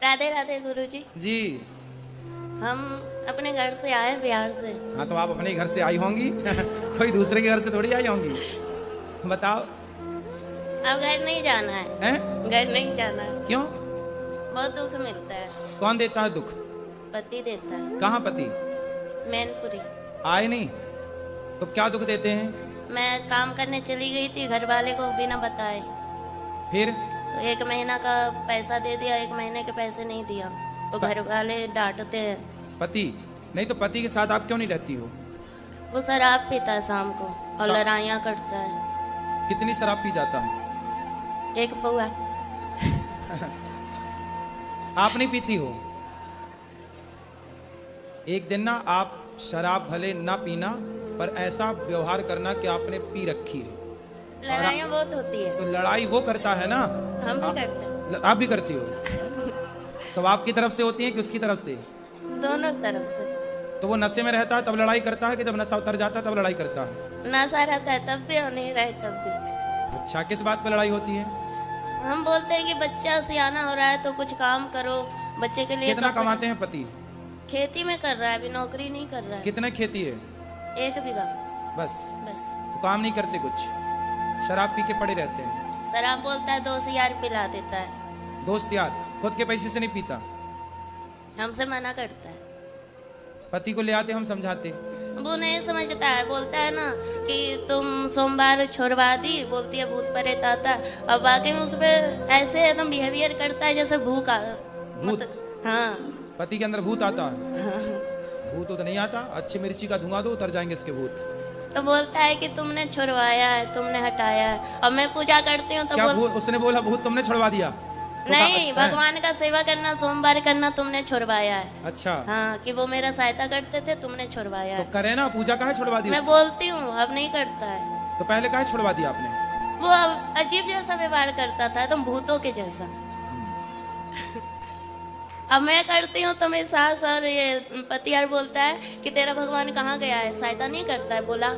राधे राधे गुरुजी। जी। हम अपने घर से आए बिहार से। हाँ तो आप अपने घर से आई होंगी कोई दूसरे के घर से थोड़ी आई होंगी। बताओ। अब घर नहीं जाना है। हैं? घर नहीं जाना है। क्यों? बहुत दुख मिलता है। कौन देता है दुख? पति देता है। कहाँ पति? मैनपुरी। आए नहीं तो क्या दुख देते हैं? मैं काम करने चली गई थी, घर वाले को बिना बताए। फिर? तो 1 महीना का पैसा दे दिया, 1 महीने के पैसे नहीं दिया तो घर वाले डांटते हैं। पति नहीं तो पति के साथ आप क्यों नहीं रहती हो? वो शराब पीता है शाम को और लड़ाइयाँ करता है। कितनी शराब पी जाता है? 1 पौआ। आप नहीं पीती हो? एक दिन ना आप शराब भले ना पीना पर ऐसा व्यवहार करना कि आपने पी रखी है। लड़ाइयाँ बहुत होती है। तो लड़ाई वो करता है ना। हम भी करते हैं। आप भी करती हो? तो आपकी तरफ से होती है कि उसकी तरफ से? दोनों तरफ से। तो वो नशे में रहता है तब लड़ाई करता है कि जब नशा उतर जाता है तब लड़ाई करता है? नशा रहता है तब भी और नहीं रहे तब भी। अच्छा, किस बात पे लड़ाई होती है? हम बोलते हैं कि बच्चा सियाना हो रहा है तो कुछ काम करो बच्चे के लिए। कितना कमाते हैं पति? खेती में कर रहा है, अभी नौकरी नहीं कर रहा है। कितने खेती है? 1 बीघा। बस? बस। तो काम नहीं करते कुछ, शराब पी के पड़े रहते हैं। शराब बोलता है 2 यार पिला देता है। दोस्त यार खुद के पैसे से नहीं पीता? हमसे मना करता है। पति को ले आते हम समझाते। वो नहीं समझता है, बोलता है ना कि तुम सोमवार छोड़वा दी, बोलती है भूत प्रेत आता। और बाकी में उस पर ऐसे एकदम बिहेवियर करता है जैसे भूत। हाँ। पति के अंदर भूत आता है? भूत तो नहीं आता, अच्छी मिर्ची का धुआं दो उतर जाएंगे इसके भूत। तो बोलता है कि तुमने छुड़वाया है, तुमने हटाया है। और मैं पूजा करती हूँ तो क्या उसने बोला भूत तुमने छुड़वा दिया? नहीं, भगवान का सेवा करना, सोमवार करना तुमने छुड़वाया है। अच्छा। हाँ, कि वो मेरा सहायता करते थे, तुमने छुड़वाया तो है। करे ना, पूजा काहे छुड़वा दी? मैं बोलती हूँ, अब नहीं करता है। तो पहले काहे छुड़वा दिया आपने? वो अजीब जैसा व्यवहार करता था, तुम भूतों के जैसा। अब मैं करती हूँ तो मेरी सास और ये पति यार बोलता है कि तेरा भगवान कहाँ गया है, सहायता नहीं करता है। बोला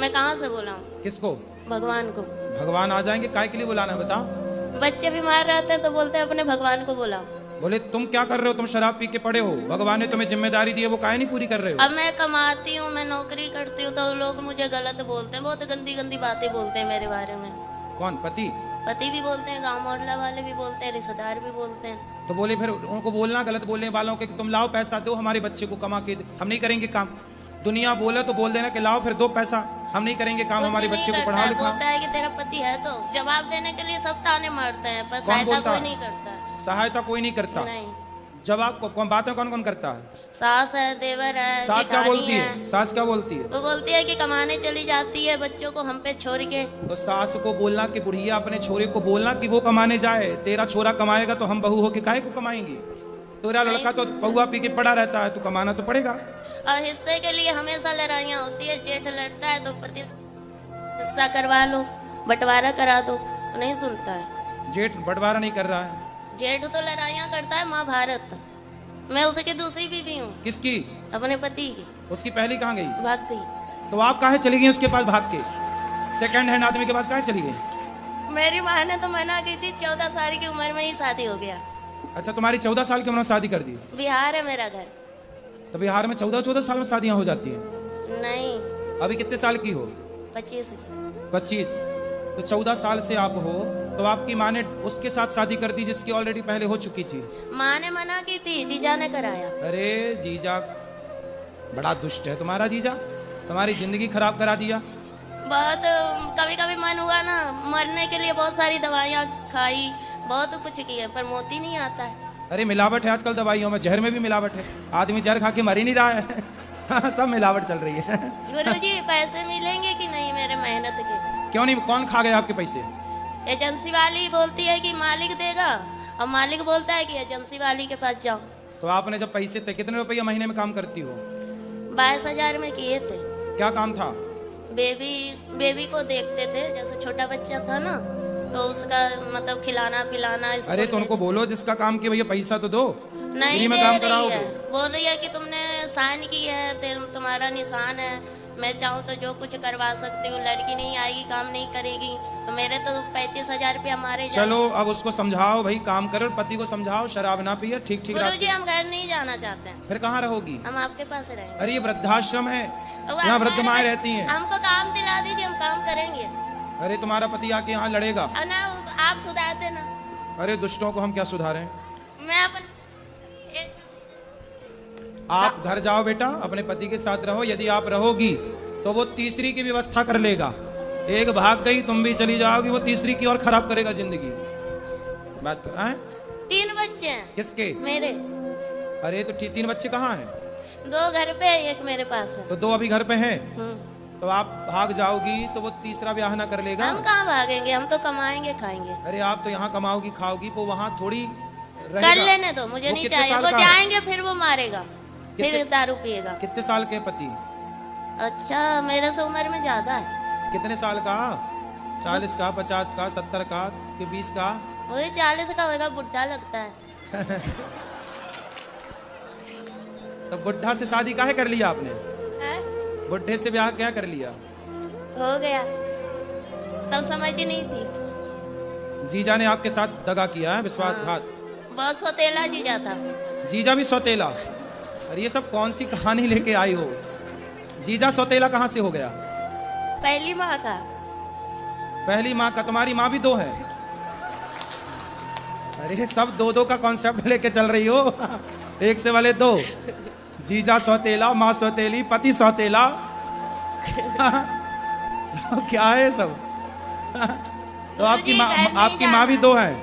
मैं कहाँ से बोला हूँ? किसको? भगवान को। भगवान आ जाएंगे, काय के लिए बुलाना है बताओ? बच्चे बीमार रहते हैं तो बोलते हैं अपने भगवान को बुलाओ। बोले तुम क्या कर रहे हो, तुम शराब पी के पड़े हो, भगवान ने तुम्हें जिम्मेदारी दी है, वो काहे नहीं पूरी कर रहे हो? अब मैं कमाती हूँ, मैं नौकरी करती हूँ तो लोग मुझे गलत बोलते हैं, बहुत गंदी गंदी बातें बोलते हैं मेरे बारे में। कौन? पति? पति भी बोलते हैं, गांव मोहल्ला वाले भी बोलते हैं, रिश्तेदार भी बोलते हैं। तो बोले फिर उनको बोलना गलत बोलने वालों के कि तुम लाओ पैसा दो हमारे बच्चे को कमा के, हम नहीं करेंगे काम। दुनिया बोले तो बोल देना कि लाओ फिर दो पैसा, हम नहीं करेंगे काम, हमारे बच्चे को पढ़ा लिखा। बोलता है कि तेरा पति है तो जवाब देने के लिए सब ताने मारते हैं, पर सहायता कोई नहीं करता है। सहायता कोई नहीं करता? नहीं। जवाब को कौन बातें कौन कौन करता है? सास है, देवर है, सास क्या बोलती है? सास क्या बोलती है? वो बोलती है कि कमाने चली जाती है बच्चों को हम पे छोड़ के। तो सास को बोलना कि बुढ़िया अपने छोरे को बोलना कि वो कमाने जाए, तेरा छोरा कमाएगा तो हम बहू होके काहे को कमाएंगी? तेरा लड़का तो पौआ पी के पड़ा रहता है, तो कमाना तो पड़ेगा। और हिस्से के लिए हमेशा लड़ाइयाँ होती है, जेठ लड़ता है तो पति हिस्सा करवा लो, बंटवारा करा दो, नहीं सुनता है। जेठ बंटवारा नहीं कर रहा है? जेठ तो लड़ाइयाँ करता है महाभारत। मैं उसकी दूसरी बीवी हूँ। किसकी? अपने पति की। उसकी पहली कहाँ गई? भाग गई। तो आप काहे चली गई उसके पास भाग के? सेकंड हैंड आदमी के पास काहे चली गई? मेरी माँ ने तो मना की थी, 14 साल की उम्र में ही शादी हो गया। अच्छा, तुम्हारी 14 साल की उम्र में शादी कर दी? बिहार है मेरा घर। तो बिहार में 14-14 साल में शादियां हो जाती हैं? नहीं। अभी कितने साल की हो? 25। 25। तो 14 साल से आप हो तो आपकी माँ ने उसके साथ शादी कर दी जिसकी ऑलरेडी पहले हो चुकी थी? माँ ने मना की थी, जीजा ने कराया। अरे जीजा बड़ा दुष्ट है तुम्हारा जीजा, तुम्हारी जिंदगी खराब करा दिया। बहुत कभी कभी मन हुआ ना मरने के लिए, बहुत सारी दवाइयाँ खाई, बहुत कुछ किए, पर मोती नहीं आता है। अरे मिलावट है आजकल दवाइयों में, जहर में भी मिलावट है, आदमी जहर खा के मर ही नहीं रहा है सब मिलावट चल रही है। गुरुजी पैसे मिलेंगे कि नहीं मेरे मेहनत के? क्यों नहीं? कौन खा गया आपके पैसे? एजेंसी वाली बोलती है कि मालिक देगा, और मालिक बोलता है कि एजेंसी वाली के पास जाओ। तो आपने जब पैसे थे, कितने रुपये महीने में काम करती हो? 22,000 में किए थे। क्या काम था? बेबी को देखते थे, जैसे छोटा बच्चा था ना तो उसका मतलब खिलाना पिलाना। अरे तो उनको बोलो जिसका काम किया भैया पैसा तो दो, नहीं में दे काम रही कराओगे? है, बोल रही है कि तुमने साइन की है, तुम्हारा निशान है, मैं चाहूँ तो जो कुछ करवा सकती हूँ, लड़की नहीं आएगी, काम नहीं करेगी तो मेरे तो 35,000 रुपया मारे जाए। चलो अब उसको समझाओ भाई, काम करो, पति को समझाओ शराब ना पिए, ठीक ठीक गुरुजी रास्ते। हम घर नहीं जाना चाहते हैं, फिर कहाँ रहोगी? हम आपके पास रहेंगे। अरे ये वृद्धाश्रम है, वो यहाँ हमारे वृद्ध माएं पास- रहती हैं। हमको काम दिला दीजिए, हम काम करेंगे। अरे तुम्हारा पति आके यहाँ लड़ेगा। और ना आप सुधार देना। अरे दुष्टों को हम क्या सुधारें? मैं अपन आप घर जाओ बेटा, अपने पति के साथ रहो। यदि आप रहोगी तो वो तीसरी की व्यवस्था कर लेगा। एक भाग गई, तुम भी चली जाओगी, वो तीसरी की और खराब करेगा जिंदगी। बात कर हैं? 3 बच्चे हैं किसके? मेरे। अरे तो 3 बच्चे कहाँ हैं? 2 घर पे है, 1 मेरे पास है। तो 2 अभी घर पे हैं। हम्म। तो आप भाग जाओगी तो वो तीसरा ब्याह ना कर लेगा। हम कहाँ भागेंगे, हम तो कमाएंगे खाएंगे। अरे आप तो यहाँ कमाओगी खाओगी, वो वहाँ थोड़ी कर रहेगा। लेने दो, मुझे वो नहीं कितने चाहिए। साल वो का है? जाएंगे फिर वो मारेगा, फिर कितने- दारू पिएगा। कितने साल के पति? अच्छा मेरे से उम्र में ज्यादा है। कितने साल का? 40 का, 50 का, 70 का कि 20 का? वही 40 का होगा, बुढ़ा लगता है। तो बुढ़ा से शादी काहे कर लिया आपने? हैं? बुढ़े से ब्याह क्या कर लिया? हो गया, तब समझ ही नहीं थी। जीजा ने आपके साथ दगा किया है, विश्वासघात। बहुत सौतेला जीजा था। जीजा भी सौतेला? अरे ये सब कौन सी कहानी लेके आई हो? जीजा सौतेला कहाँ से हो गया? पहली माँ का। पहली माँ का? तुम्हारी माँ भी 2 है? अरे सब 2-2 का कॉन्सेप्ट लेके चल रही हो। एक से वाले 2। जीजा सौतेला, माँ सौतेली, पति सौतेला। तो क्या है सब? तो आपकी माँ, घर नहीं आपकी माँ भी जाना। 2 है?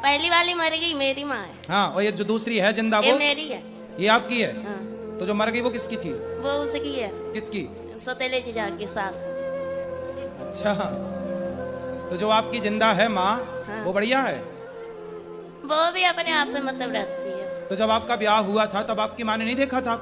पहली वाली मर गई, मेरी माँ है। हाँ, और ये जो दूसरी है जिंदा, ये वो मेरी है। ये आपकी है? हाँ, तो जो मर गई वो किसकी थी? वो उसकी है, किसकी? सौतेले जीजा की सास। अच्छा, तो जो आपकी जिंदा है माँ, हाँ। वो बढ़िया है? वो भी अपने आप से मतलब रखती है। तो जब आपका ब्याह हुआ था तब आपकी माँ ने नहीं देखा था?